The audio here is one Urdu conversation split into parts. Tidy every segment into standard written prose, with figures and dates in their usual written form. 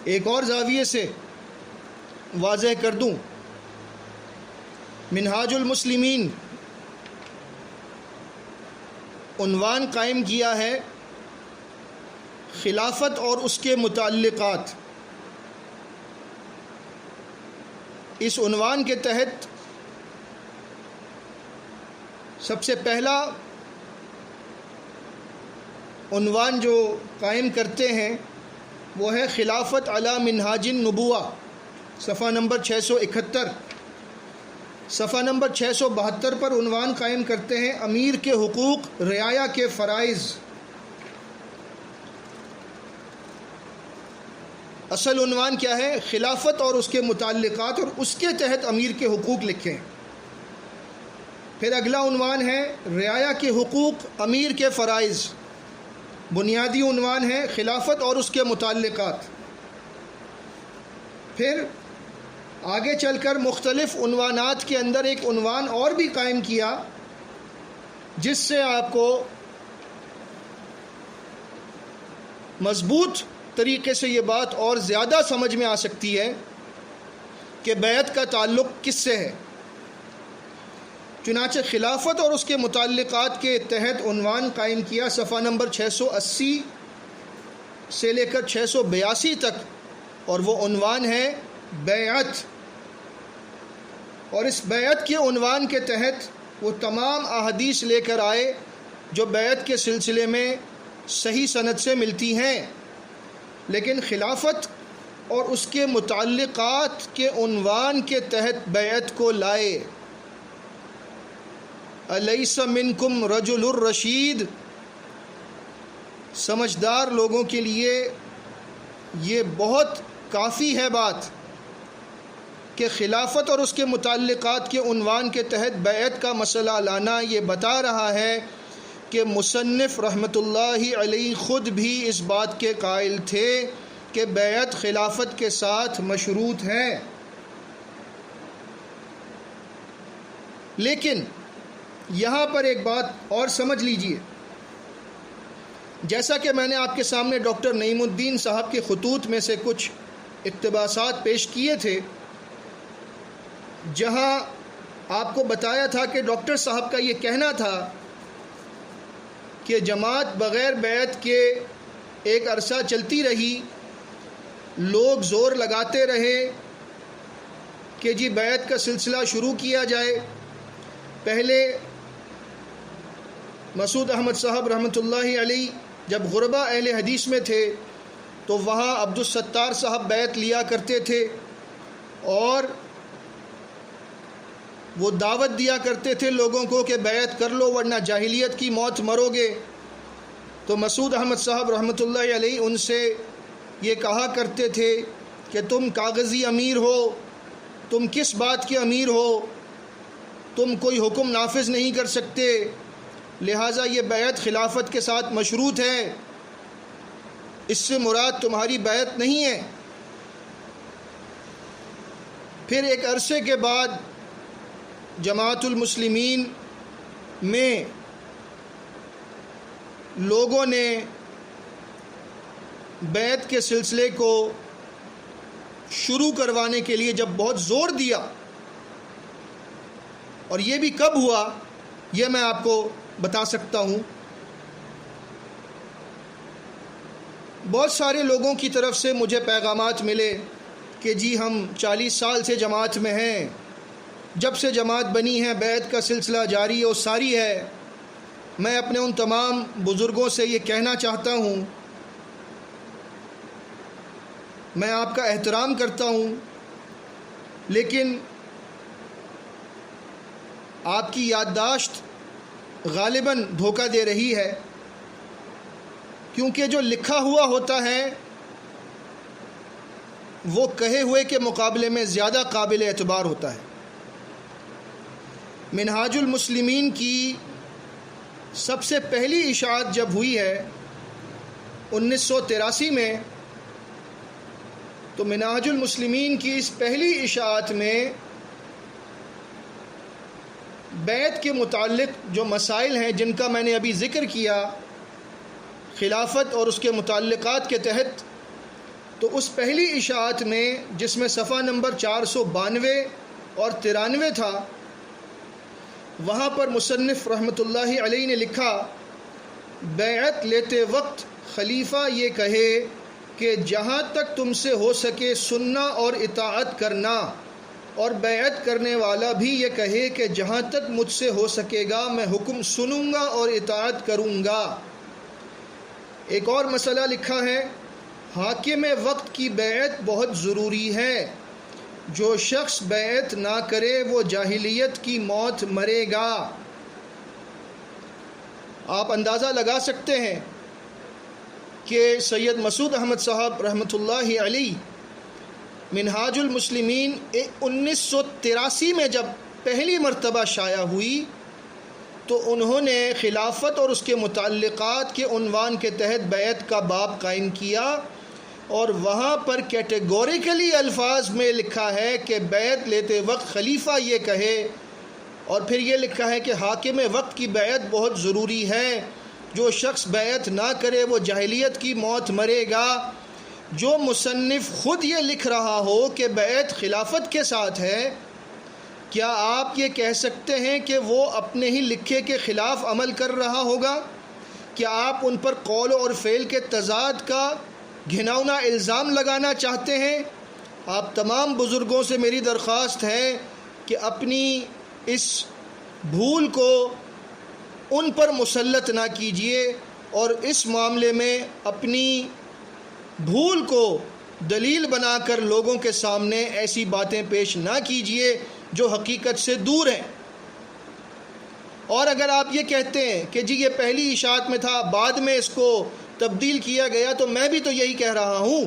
ایک اور زاویے سے واضح کر دوں، منہاج المسلمین عنوان قائم کیا ہے خلافت اور اس کے متعلقات۔ اس عنوان کے تحت سب سے پہلا عنوان جو قائم کرتے ہیں وہ ہے خلافت علی منہاج النبوہ، صفحہ نمبر 671۔ صفحہ نمبر 672 پر عنوان قائم کرتے ہیں امیر کے حقوق، رعایا کے فرائض۔ اصل عنوان کیا ہے؟ خلافت اور اس کے متعلقات، اور اس کے تحت امیر کے حقوق لکھے ہیں۔ پھر اگلا عنوان ہے رعایا کے حقوق، امیر کے فرائض۔ بنیادی عنوان ہے خلافت اور اس کے متعلقات۔ پھر آگے چل کر مختلف عنوانات کے اندر ایک عنوان اور بھی قائم کیا جس سے آپ کو مضبوط طریقے سے یہ بات اور زیادہ سمجھ میں آ سکتی ہے کہ بیعت کا تعلق کس سے ہے۔ چنانچہ خلافت اور اس کے متعلقات کے تحت عنوان قائم کیا صفحہ نمبر 680 سے لے کر 682 تک، اور وہ عنوان ہے بیعت۔ اور اس بیعت کے عنوان کے تحت وہ تمام احادیث لے کر آئے جو بیعت کے سلسلے میں صحیح سند سے ملتی ہیں، لیکن خلافت اور اس کے متعلقات کے عنوان کے تحت بیعت کو لائے۔ الیس منکم رجل الرشید، سمجھدار لوگوں کے لیے یہ بہت کافی ہے بات کہ خلافت اور اس کے متعلقات کے عنوان کے تحت بیعت کا مسئلہ لانا یہ بتا رہا ہے کہ مصنف رحمۃ اللہ علیہ خود بھی اس بات کے قائل تھے کہ بیعت خلافت کے ساتھ مشروط ہے۔ لیکن یہاں پر ایک بات اور سمجھ لیجئے، جیسا کہ میں نے آپ کے سامنے ڈاکٹر نعیم الدین صاحب کے خطوط میں سے کچھ اقتباسات پیش کیے تھے، جہاں آپ کو بتایا تھا کہ ڈاکٹر صاحب کا یہ کہنا تھا کہ جماعت بغیر بیعت کے ایک عرصہ چلتی رہی، لوگ زور لگاتے رہے کہ جی بیعت کا سلسلہ شروع کیا جائے۔ پہلے مسعود احمد صاحب رحمۃ اللہ علیہ جب غربا اہل حدیث میں تھے تو وہاں عبدالستار صاحب بیعت لیا کرتے تھے اور وہ دعوت دیا کرتے تھے لوگوں کو کہ بیعت کر لو ورنہ جاہلیت کی موت مرو گے۔ تو مسعود احمد صاحب رحمۃ اللہ علیہ ان سے یہ کہا کرتے تھے کہ تم کاغذی امیر ہو، تم کس بات کے امیر ہو، تم کوئی حکم نافذ نہیں کر سکتے، لہٰذا یہ بیعت خلافت کے ساتھ مشروط ہے، اس سے مراد تمہاری بیعت نہیں ہے۔ پھر ایک عرصے کے بعد جماعت المسلمین میں لوگوں نے بیعت کے سلسلے کو شروع کروانے کے لیے جب بہت زور دیا، اور یہ بھی کب ہوا یہ میں آپ کو بتا سکتا ہوں۔ بہت سارے لوگوں کی طرف سے مجھے پیغامات ملے کہ جی ہم 40 سال سے جماعت میں ہیں، جب سے جماعت بنی ہے بیعت کا سلسلہ جاری و ساری ہے۔ میں اپنے ان تمام بزرگوں سے یہ کہنا چاہتا ہوں، میں آپ کا احترام کرتا ہوں، لیکن آپ کی یادداشت غالباً دھوکہ دے رہی ہے، کیونکہ جو لکھا ہوا ہوتا ہے وہ کہے ہوئے کے مقابلے میں زیادہ قابل اعتبار ہوتا ہے۔ منہاج المسلمین کی سب سے پہلی اشاعت جب ہوئی ہے 1983 میں، تو منہاج المسلمین کی اس پہلی اشاعت میں بیعت کے متعلق جو مسائل ہیں جن کا میں نے ابھی ذکر کیا، خلافت اور اس کے متعلقات کے تحت تو اس پہلی اشاعت میں جس میں صفحہ نمبر 492 اور 93 تھا، وہاں پر مصنف رحمۃ اللہ علیہ نے لکھا، بیعت لیتے وقت خلیفہ یہ کہے کہ جہاں تک تم سے ہو سکے سننا اور اطاعت کرنا، اور بیعت کرنے والا بھی یہ کہے کہ جہاں تک مجھ سے ہو سکے گا میں حکم سنوں گا اور اطاعت کروں گا۔ ایک اور مسئلہ لکھا ہے، حاکم وقت کی بیعت بہت ضروری ہے، جو شخص بیعت نہ کرے وہ جاہلیت کی موت مرے گا۔ آپ اندازہ لگا سکتے ہیں کہ سید مسعود احمد صاحب رحمۃ اللہ علیہ منہاج المسلمین 1983 میں جب پہلی مرتبہ شائع ہوئی تو انہوں نے خلافت اور اس کے متعلقات کے عنوان کے تحت بیعت کا باب قائم کیا، اور وہاں پر کیٹیگوریکلی الفاظ میں لکھا ہے کہ بیعت لیتے وقت خلیفہ یہ کہے، اور پھر یہ لکھا ہے کہ حاکم وقت کی بیعت بہت ضروری ہے، جو شخص بیعت نہ کرے وہ جاہلیت کی موت مرے گا۔ جو مصنف خود یہ لکھ رہا ہو کہ بیعت خلافت کے ساتھ ہے، کیا آپ یہ کہہ سکتے ہیں کہ وہ اپنے ہی لکھے کے خلاف عمل کر رہا ہوگا؟ کیا آپ ان پر قول اور فعل کے تضاد کا گھناؤنا الزام لگانا چاہتے ہیں؟ آپ تمام بزرگوں سے میری درخواست ہے کہ اپنی اس بھول کو ان پر مسلط نہ کیجیے، اور اس معاملے میں اپنی بھول کو دلیل بنا کر لوگوں کے سامنے ایسی باتیں پیش نہ کیجیے جو حقیقت سے دور ہیں۔ اور اگر آپ یہ کہتے ہیں کہ جی یہ پہلی اشاعت میں تھا، بعد میں اس کو تبدیل کیا گیا، تو میں بھی تو یہی کہہ رہا ہوں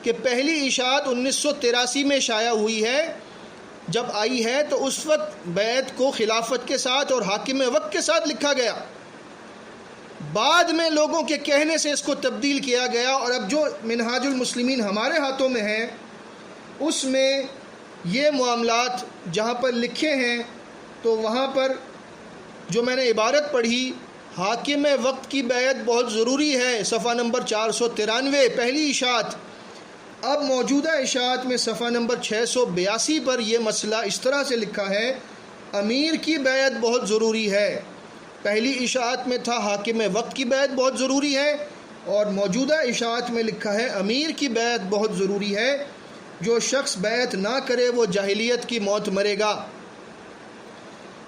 کہ پہلی اشاعت 1983 میں شائع ہوئی ہے، جب آئی ہے تو اس وقت بیعت کو خلافت کے ساتھ اور حاکم وقت کے ساتھ لکھا گیا، بعد میں لوگوں کے کہنے سے اس کو تبدیل کیا گیا، اور اب جو منہاج المسلمین ہمارے ہاتھوں میں ہے اس میں یہ معاملات جہاں پر لکھے ہیں، تو وہاں پر جو میں نے عبارت پڑھی، حاکم وقت کی بیعت بہت ضروری ہے، صفحہ نمبر 493 پہلی اشاعت، اب موجودہ اشاعت میں صفحہ نمبر 682 پر یہ مسئلہ اس طرح سے لکھا ہے، امیر کی بیعت بہت ضروری ہے۔ پہلی اشاعت میں تھا حاکم وقت کی بیعت بہت ضروری ہے، اور موجودہ اشاعت میں لکھا ہے امیر کی بیعت بہت ضروری ہے، جو شخص بیعت نہ کرے وہ جاہلیت کی موت مرے گا۔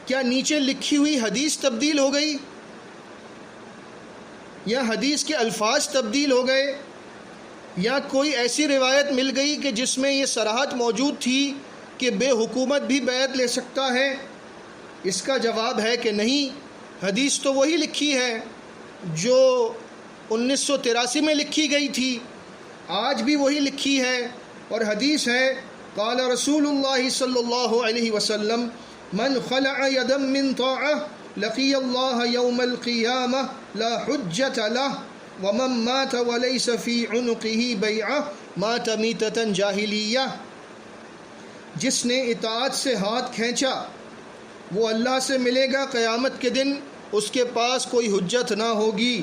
کیا نیچے لکھی ہوئی حدیث تبدیل ہو گئی، یا حدیث کے الفاظ تبدیل ہو گئے، یا کوئی ایسی روایت مل گئی کہ جس میں یہ صراحت موجود تھی کہ بے حکومت بھی بیعت لے سکتا ہے؟ اس کا جواب ہے کہ نہیں، حدیث تو وہی لکھی ہے جو 1983 میں لکھی گئی تھی، آج بھی وہی لکھی ہے، اور حدیث ہے، قال رسول اللہ صلی اللہ علیہ وسلم من خلع یدا من طاعہ لقی اللہ یوم القیامہ لا حجت لہ ومن مات ولیس فی عنقہ بیعہ مات میتۃ جاہلیہ۔ جس نے اطاعت سے ہاتھ کھینچا وہ اللہ سے ملے گا قیامت کے دن، اس کے پاس کوئی حجت نہ ہوگی،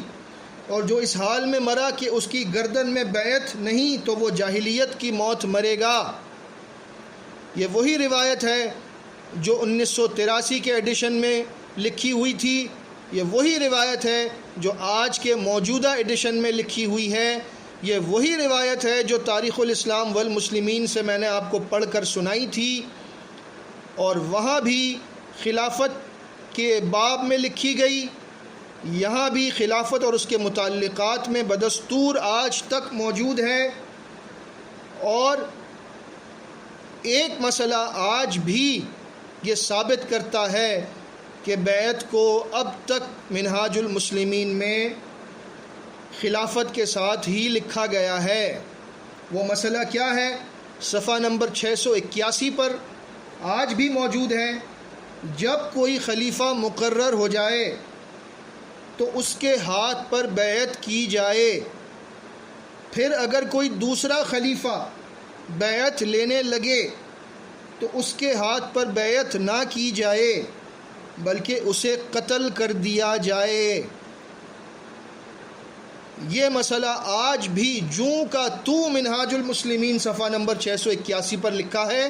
اور جو اس حال میں مرا کہ اس کی گردن میں بیعت نہیں تو وہ جاہلیت کی موت مرے گا۔ یہ وہی روایت ہے جو 1983 کے ایڈیشن میں لکھی ہوئی تھی، یہ وہی روایت ہے جو آج کے موجودہ ایڈیشن میں لکھی ہوئی ہے، یہ وہی روایت ہے جو تاریخ الاسلام والمسلمین سے میں نے آپ کو پڑھ کر سنائی تھی، اور وہاں بھی خلافت کے باب میں لکھی گئی، یہاں بھی خلافت اور اس کے متعلقات میں بدستور آج تک موجود ہے۔ اور ایک مسئلہ آج بھی یہ ثابت کرتا ہے کہ بیعت کو اب تک منہاج المسلمین میں خلافت کے ساتھ ہی لکھا گیا ہے۔ وہ مسئلہ کیا ہے؟ صفحہ نمبر 681 پر آج بھی موجود ہے، جب کوئی خلیفہ مقرر ہو جائے تو اس کے ہاتھ پر بیعت کی جائے، پھر اگر کوئی دوسرا خلیفہ بیعت لینے لگے تو اس کے ہاتھ پر بیعت نہ کی جائے بلکہ اسے قتل کر دیا جائے۔ یہ مسئلہ آج بھی جوں کا تو منہاج المسلمین صفحہ نمبر 681 پر لکھا ہے۔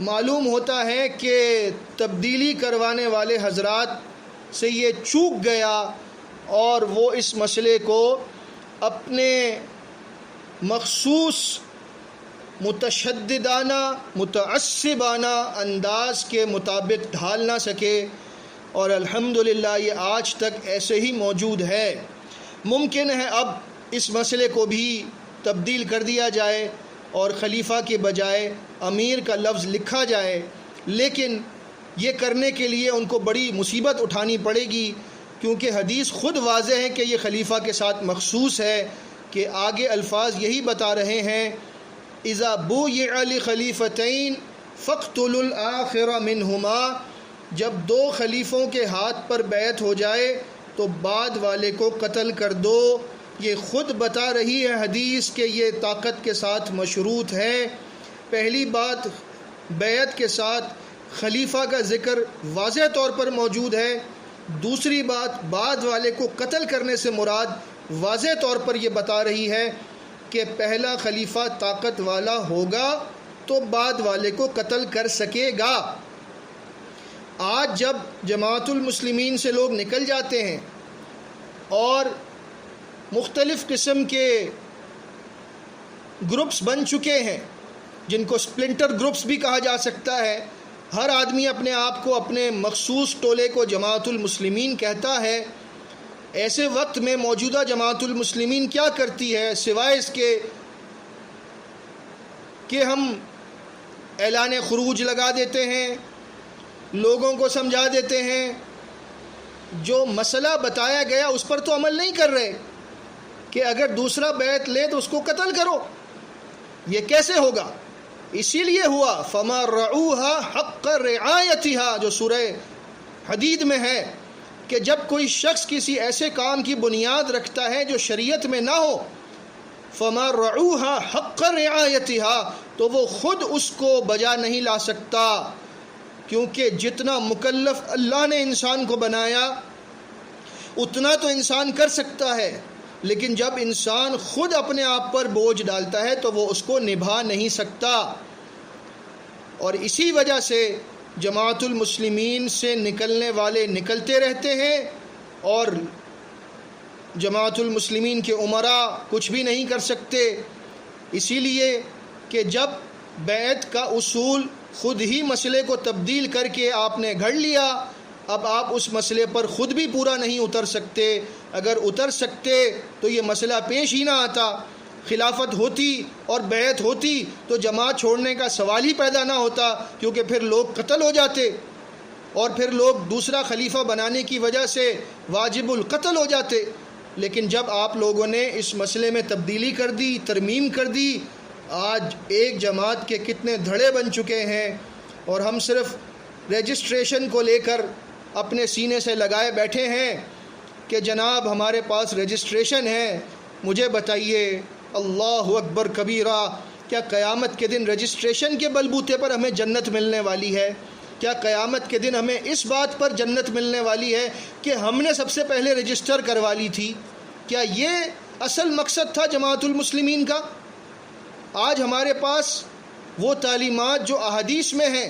معلوم ہوتا ہے کہ تبدیلی کروانے والے حضرات سے یہ چوک گیا اور وہ اس مسئلے کو اپنے مخصوص متشددانہ متعصبانہ انداز کے مطابق ڈھال نہ سکے، اور الحمدللہ یہ آج تک ایسے ہی موجود ہے۔ ممکن ہے اب اس مسئلے کو بھی تبدیل کر دیا جائے اور خلیفہ کے بجائے امیر کا لفظ لکھا جائے، لیکن یہ کرنے کے لیے ان کو بڑی مصیبت اٹھانی پڑے گی، کیونکہ حدیث خود واضح ہے کہ یہ خلیفہ کے ساتھ مخصوص ہے، کہ آگے الفاظ یہی بتا رہے ہیں اذا بویع لخلیفتین فاقتلوا الآخر منہما، جب دو خلیفوں کے ہاتھ پر بیعت ہو جائے تو بعد والے کو قتل کر دو۔ یہ خود بتا رہی ہے حدیث کہ یہ طاقت کے ساتھ مشروط ہے۔ پہلی بات، بیعت کے ساتھ خلیفہ کا ذکر واضح طور پر موجود ہے۔ دوسری بات، بعد والے کو قتل کرنے سے مراد واضح طور پر یہ بتا رہی ہے کہ پہلا خلیفہ طاقت والا ہوگا تو بعد والے کو قتل کر سکے گا۔ آج جب جماعت المسلمین سے لوگ نکل جاتے ہیں اور مختلف قسم کے گروپس بن چکے ہیں، جن کو سپلنٹر گروپس بھی کہا جا سکتا ہے، ہر آدمی اپنے آپ کو اپنے مخصوص ٹولے کو جماعت المسلمین کہتا ہے، ایسے وقت میں موجودہ جماعت المسلمین کیا کرتی ہے سوائے اس کے کہ ہم اعلان خروج لگا دیتے ہیں، لوگوں کو سمجھا دیتے ہیں، جو مسئلہ بتایا گیا اس پر تو عمل نہیں کر رہے کہ اگر دوسرا بیعت لے تو اس کو قتل کرو۔ یہ کیسے ہوگا؟ اسی لیے ہوا فما رعوها حق رعایتها، جو سورہ حدید میں ہے کہ جب کوئی شخص کسی ایسے کام کی بنیاد رکھتا ہے جو شریعت میں نہ ہو، فما رعوها حق رعایتها، تو وہ خود اس کو بجا نہیں لا سکتا، کیونکہ جتنا مکلف اللہ نے انسان کو بنایا اتنا تو انسان کر سکتا ہے، لیکن جب انسان خود اپنے آپ پر بوجھ ڈالتا ہے تو وہ اس کو نبھا نہیں سکتا۔ اور اسی وجہ سے جماعت المسلمین سے نکلنے والے نکلتے رہتے ہیں اور جماعت المسلمین کے امراء کچھ بھی نہیں کر سکتے، اسی لیے کہ جب بیعت کا اصول خود ہی مسئلے کو تبدیل کر کے آپ نے گھڑ لیا، اب آپ اس مسئلے پر خود بھی پورا نہیں اتر سکتے۔ اگر اتر سکتے تو یہ مسئلہ پیش ہی نہ آتا، خلافت ہوتی اور بیعت ہوتی تو جماعت چھوڑنے کا سوال ہی پیدا نہ ہوتا، کیونکہ پھر لوگ قتل ہو جاتے اور پھر لوگ دوسرا خلیفہ بنانے کی وجہ سے واجب القتل ہو جاتے۔ لیکن جب آپ لوگوں نے اس مسئلے میں تبدیلی کر دی، ترمیم کر دی، آج ایک جماعت کے کتنے دھڑے بن چکے ہیں، اور ہم صرف رجسٹریشن کو لے کر اپنے سینے سے لگائے بیٹھے ہیں کہ جناب ہمارے پاس رجسٹریشن ہے۔ مجھے بتائیے، اللہ اکبر کبیرہ، کیا قیامت کے دن رجسٹریشن کے بلبوتے پر ہمیں جنت ملنے والی ہے؟ کیا قیامت کے دن ہمیں اس بات پر جنت ملنے والی ہے کہ ہم نے سب سے پہلے رجسٹر کروا لی تھی؟ کیا یہ اصل مقصد تھا جماعت المسلمین کا؟ آج ہمارے پاس وہ تعلیمات جو احادیث میں ہیں،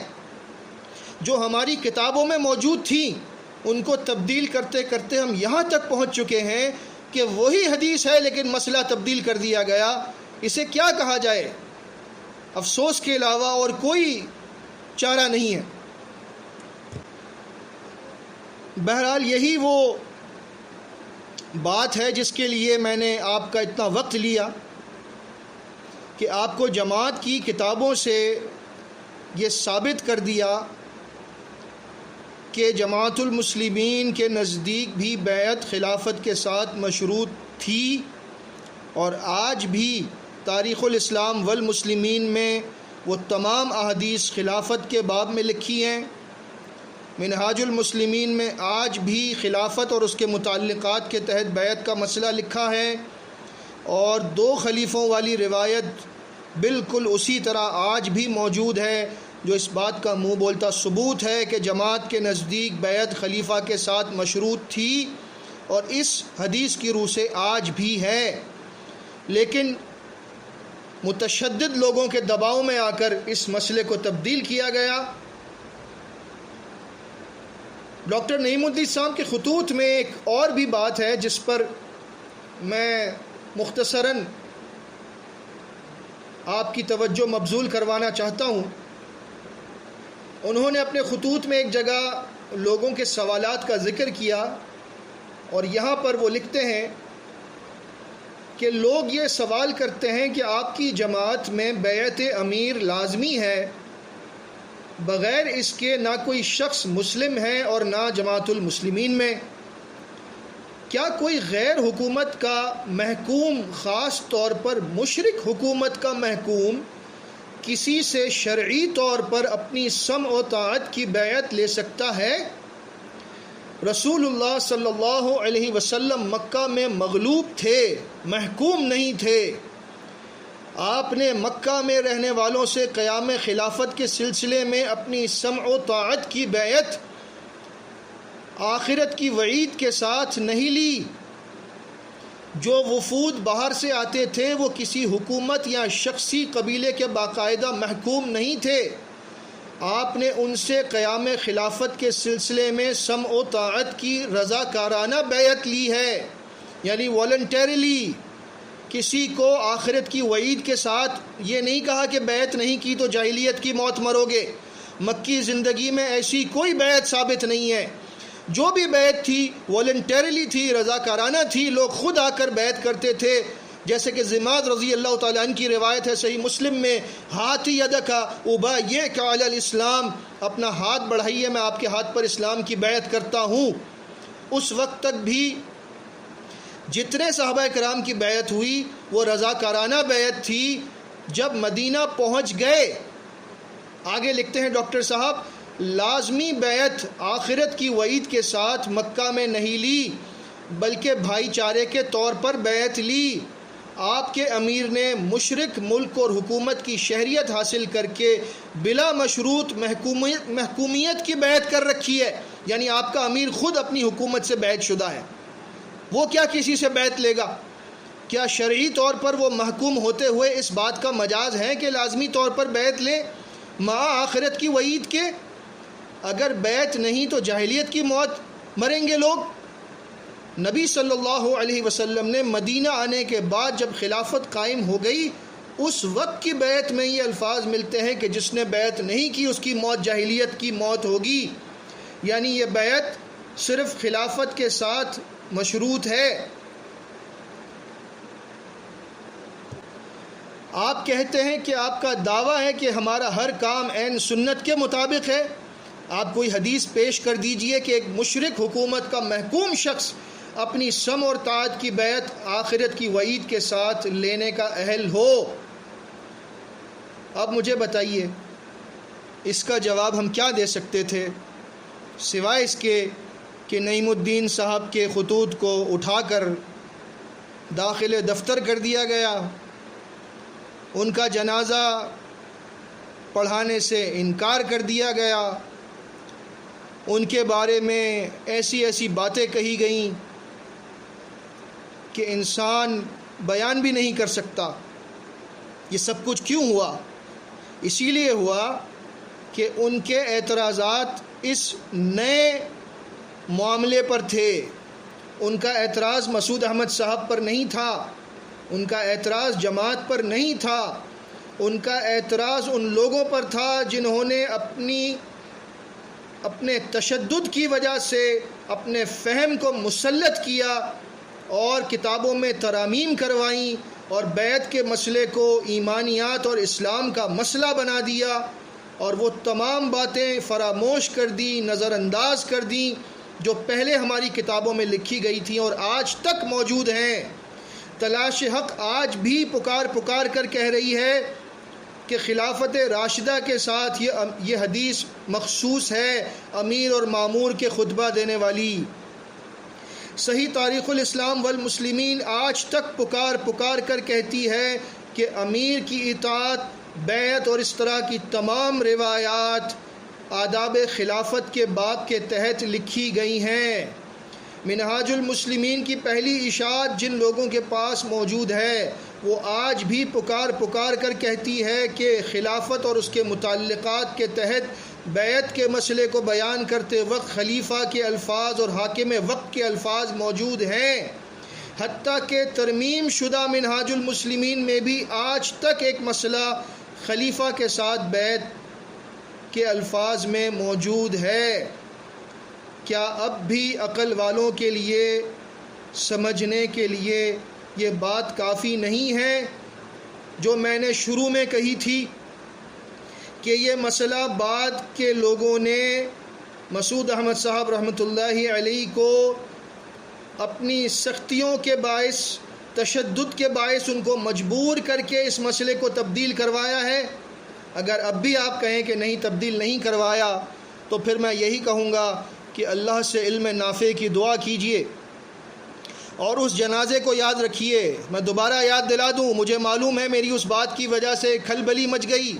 جو ہماری کتابوں میں موجود تھیں، ان کو تبدیل کرتے کرتے ہم یہاں تک پہنچ چکے ہیں کہ وہی حدیث ہے لیکن مسئلہ تبدیل کر دیا گیا۔ اسے کیا کہا جائے؟ افسوس کے علاوہ اور کوئی چارہ نہیں ہے۔ بہرحال یہی وہ بات ہے جس کے لیے میں نے آپ کا اتنا وقت لیا کہ آپ کو جماعت کی کتابوں سے یہ ثابت کر دیا کہ جماعت المسلمین کے نزدیک بھی بیعت خلافت کے ساتھ مشروط تھی، اور آج بھی تاریخ الاسلام والمسلمین میں وہ تمام احادیث خلافت کے باب میں لکھی ہیں۔ منہاج المسلمین میں آج بھی خلافت اور اس کے متعلقات کے تحت بیعت کا مسئلہ لکھا ہے، اور 2 خلیفوں والی روایت بالکل اسی طرح آج بھی موجود ہے، جو اس بات کا منہ بولتا ثبوت ہے کہ جماعت کے نزدیک بیعت خلیفہ کے ساتھ مشروط تھی، اور اس حدیث کی روح سے آج بھی ہے، لیکن متشدد لوگوں کے دباؤ میں آ کر اس مسئلے کو تبدیل کیا گیا۔ ڈاکٹر نعیم الدین صاحب کے خطوط میں ایک اور بھی بات ہے جس پر میں مختصراً آپ کی توجہ مبذول کروانا چاہتا ہوں۔ انہوں نے اپنے خطوط میں ایک جگہ لوگوں کے سوالات کا ذکر کیا، اور یہاں پر وہ لکھتے ہیں کہ لوگ یہ سوال کرتے ہیں کہ آپ کی جماعت میں بیعت امیر لازمی ہے، بغیر اس کے نہ کوئی شخص مسلم ہے اور نہ جماعت المسلمین میں، کیا کوئی غیر حکومت کا محکوم، خاص طور پر مشرک حکومت کا محکوم، کسی سے شرعی طور پر اپنی سمع و طاعت کی بیعت لے سکتا ہے؟ رسول اللہ صلی اللہ علیہ وسلم مکہ میں مغلوب تھے، محکوم نہیں تھے۔ آپ نے مکہ میں رہنے والوں سے قیام خلافت کے سلسلے میں اپنی سمع و طاعت کی بیعت آخرت کی وعید کے ساتھ نہیں لی۔ جو وفود باہر سے آتے تھے وہ کسی حکومت یا شخصی قبیلے کے باقاعدہ محکوم نہیں تھے، آپ نے ان سے قیام خلافت کے سلسلے میں سمع و طاعت کی رضاکارانہ بیعت لی ہے، یعنی والنٹریلی۔ کسی کو آخرت کی وعید کے ساتھ یہ نہیں کہا کہ بیعت نہیں کی تو جاہلیت کی موت مرو گے۔ مکی زندگی میں ایسی کوئی بیعت ثابت نہیں ہے۔ جو بھی بیعت تھی والنٹریلی تھی، رضاکارانہ تھی، لوگ خود آ کر بیعت کرتے تھے، جیسے کہ زماد رضی اللہ تعالیٰ عنہ کی روایت ہے صحیح مسلم میں، ہاتھی یدک ابایعک علی الاسلام، اپنا ہاتھ بڑھائیے میں آپ کے ہاتھ پر اسلام کی بیعت کرتا ہوں۔ اس وقت تک بھی جتنے صحابہ کرام کی بیعت ہوئی وہ رضاکارانہ بیعت تھی۔ جب مدینہ پہنچ گئے، آگے لکھتے ہیں ڈاکٹر صاحب، لازمی بیعت آخرت کی وعید کے ساتھ مکہ میں نہیں لی، بلکہ بھائی چارے کے طور پر بیعت لی۔ آپ کے امیر نے مشرک ملک اور حکومت کی شہریت حاصل کر کے بلا مشروط محکومیت کی بیعت کر رکھی ہے، یعنی آپ کا امیر خود اپنی حکومت سے بیعت شدہ ہے، وہ کیا کسی سے بیعت لے گا؟ کیا شرعی طور پر وہ محکوم ہوتے ہوئے اس بات کا مجاز ہے کہ لازمی طور پر بیعت لے مع آخرت کی وعید کے؟ اگر بیعت نہیں تو جاہلیت کی موت مریں گے لوگ۔ نبی صلی اللہ علیہ وسلم نے مدینہ آنے کے بعد جب خلافت قائم ہو گئی، اس وقت کی بیعت میں یہ الفاظ ملتے ہیں کہ جس نے بیعت نہیں کی اس کی موت جاہلیت کی موت ہوگی، یعنی یہ بیعت صرف خلافت کے ساتھ مشروط ہے۔ آپ کہتے ہیں کہ آپ کا دعویٰ ہے کہ ہمارا ہر کام عین سنت کے مطابق ہے۔ آپ کوئی حدیث پیش کر دیجئے کہ ایک مشرک حکومت کا محکوم شخص اپنی سمع اور طاعت کی بیعت آخرت کی وعید کے ساتھ لینے کا اہل ہو۔ اب مجھے بتائیے اس کا جواب ہم کیا دے سکتے تھے، سوائے اس کے کہ نعیم الدین صاحب کے خطوط کو اٹھا کر داخل دفتر کر دیا گیا، ان کا جنازہ پڑھانے سے انکار کر دیا گیا، ان کے بارے میں ایسی ایسی باتیں کہی گئیں کہ انسان بیان بھی نہیں کر سکتا۔ یہ سب کچھ کیوں ہوا؟ اسی لیے ہوا کہ ان کے اعتراضات اس نئے معاملے پر تھے۔ ان کا اعتراض مسعود احمد صاحب پر نہیں تھا، ان کا اعتراض جماعت پر نہیں تھا، ان کا اعتراض ان لوگوں پر تھا جنہوں نے اپنے تشدد کی وجہ سے اپنے فہم کو مسلط کیا اور کتابوں میں ترامیم کروائیں اور بیعت کے مسئلے کو ایمانیات اور اسلام کا مسئلہ بنا دیا، اور وہ تمام باتیں فراموش کر دیں، نظر انداز کر دیں جو پہلے ہماری کتابوں میں لکھی گئی تھیں اور آج تک موجود ہیں۔ تلاش حق آج بھی پکار کر کہہ رہی ہے کہ خلافت راشدہ کے ساتھ یہ حدیث مخصوص ہے، امیر اور مامور کے خطبہ دینے والی۔ صحیح تاریخ الاسلام والمسلمین آج تک پکار کر کہتی ہے کہ امیر کی اطاعت، بیعت اور اس طرح کی تمام روایات آداب خلافت کے باب کے تحت لکھی گئی ہیں۔ منہاج المسلمین کی پہلی اشاعت جن لوگوں کے پاس موجود ہے وہ آج بھی پکار کر کہتی ہے کہ خلافت اور اس کے متعلقات کے تحت بیعت کے مسئلے کو بیان کرتے وقت خلیفہ کے الفاظ اور حاکم وقت کے الفاظ موجود ہیں۔ حتیٰ کہ ترمیم شدہ منہاج المسلمین میں بھی آج تک ایک مسئلہ خلیفہ کے ساتھ بیعت کے الفاظ میں موجود ہے۔ کیا اب بھی عقل والوں کے لیے سمجھنے کے لیے یہ بات کافی نہیں ہے جو میں نے شروع میں کہی تھی کہ یہ مسئلہ بعد کے لوگوں نے مسعود احمد صاحب رحمۃ اللہ علیہ کو اپنی سختیوں کے باعث، تشدد کے باعث ان کو مجبور کر کے اس مسئلے کو تبدیل کروایا ہے؟ اگر اب بھی آپ کہیں کہ نہیں تبدیل نہیں کروایا تو پھر میں یہی کہوں گا کہ اللہ سے علم نافع کی دعا کیجئے اور اس جنازے کو یاد رکھیے۔ میں دوبارہ یاد دلا دوں، مجھے معلوم ہے میری اس بات کی وجہ سے کھلبلی مچ گئی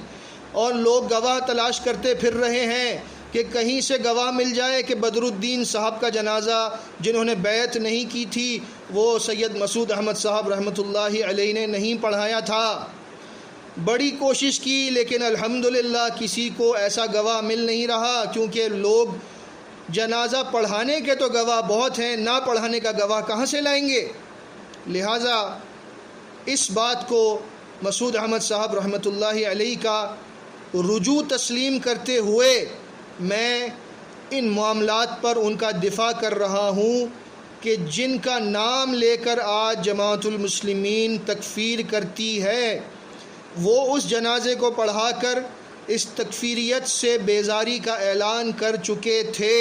اور لوگ گواہ تلاش کرتے پھر رہے ہیں کہ کہیں سے گواہ مل جائے کہ بدر الدین صاحب کا جنازہ جنہوں نے بیعت نہیں کی تھی وہ سید مسعود احمد صاحب رحمۃ اللہ علیہ نے نہیں پڑھایا تھا۔ بڑی کوشش کی لیکن الحمدللہ کسی کو ایسا گواہ مل نہیں رہا، کیونکہ لوگ جنازہ پڑھانے کے تو گواہ بہت ہیں، نہ پڑھانے کا گواہ کہاں سے لائیں گے؟ لہٰذا اس بات کو مسعود احمد صاحب رحمۃ اللہ علیہ کا رجوع تسلیم کرتے ہوئے میں ان معاملات پر ان کا دفاع کر رہا ہوں کہ جن کا نام لے کر آج جماعت المسلمین تکفیر کرتی ہے وہ اس جنازے کو پڑھا کر اس تکفیریت سے بیزاری کا اعلان کر چکے تھے